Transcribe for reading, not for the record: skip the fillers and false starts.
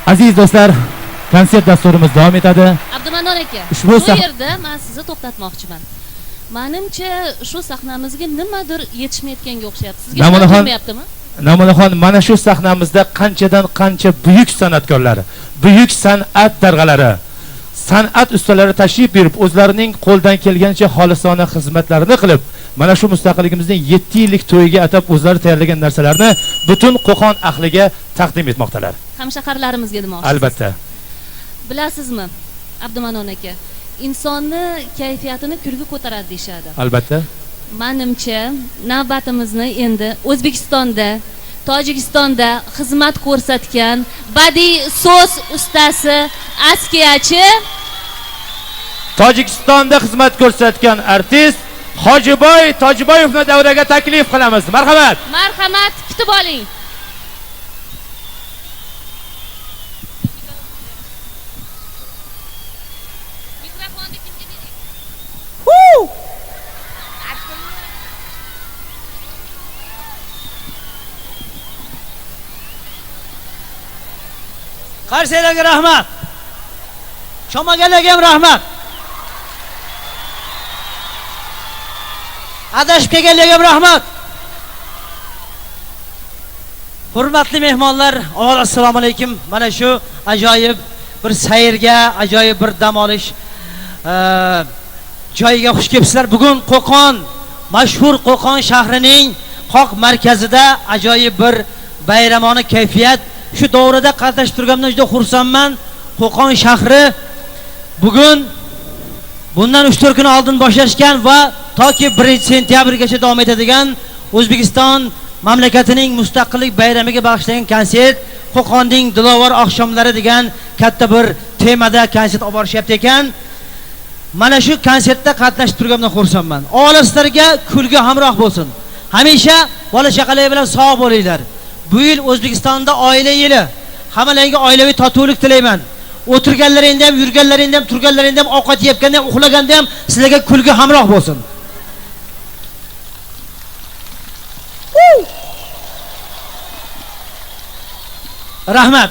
Aziz do'stlar, konsert dasturimiz davom etadi. Abdumannon aka, Ushbu bu yerda men sizni to'xtatmoqchiman. Menimcha shu sahnamizga nimadir yetishmayotganga o'xshayapti. Sizga bo'lmayaptimi? Namunaxon, mana shu sahnamizda qanchadan qancha buyuk san'atkorlar, buyuk san'at darg'alari, san'at ustalari tashrif buyurib, o'zlarining qo'ldan kelgancha xolisona xizmatlarini qilib, mana shu mustaqilligimizning 7 yillik to'yiga atab o'zlari tayyorlagan narsalarni butun Qo'qon ahliga taqdim etmoqdalar. Hamshahar-larimizga demoqchisiz. Albatta. Bilasizmi, Abdumannon aka, insonni kayfiyatini kulgi ko'taradi deyshadi. Albatta. Menimcha, navbatimizni endi O'zbekistonda, Tojikistonda xizmat ko'rsatgan badiiy so'z ustasi, askiyachi, Tojikistonda xizmat ko'rsatgan artist Hojiboy Tojiboyevni davraga taklif qilamiz. Marhamat. Marhamat, kutib oling. Mikrofonni kimga bering? Qarsiylarga rahmat. Shomaganlarga ham rahmat. Adashib kelganlarga ham rahmat. Hurmatli mehmonlar, avval assalomu alaykum. Mana shu ajoyib bir sayrga, ajoyib bir dam olish joyiga xush kelibsizlar. Bugun Qo'qon, mashhur Qo'qon shahrining qoq markazida ajoyib bir bayramona kayfiyat. Shu davrada qatnashib turganimdan juda xursandman. Qo'qon shahri bugun bundan 3-4 kun oldin boshlashgan va toki 1-sentyabrgacha davom etadigan O'zbekiston mamlakatining mustaqillik bayramiga bag'ishlangan konsert, Qo'qonning dilovar oqshomlari degan katta bir temada konsert olib borishyapti ekan. Mana shu konsertda qatnashib turganimdan xursandman. Oilalarga kulgi hamroh bo'lsin. Hamisha bola chaqalar bilan sog' bo'linglar. Bu yil O'zbekistonda oila yili. Hammalarga oilaviy totuvlik tilayman. O'tirganlaringda ham, yurganlaringda ham, turganlaringda ham, ovqat yeyotganda ham, uxlaganda ham sizlarga kulgi hamroh bo'lsin. Rahmat.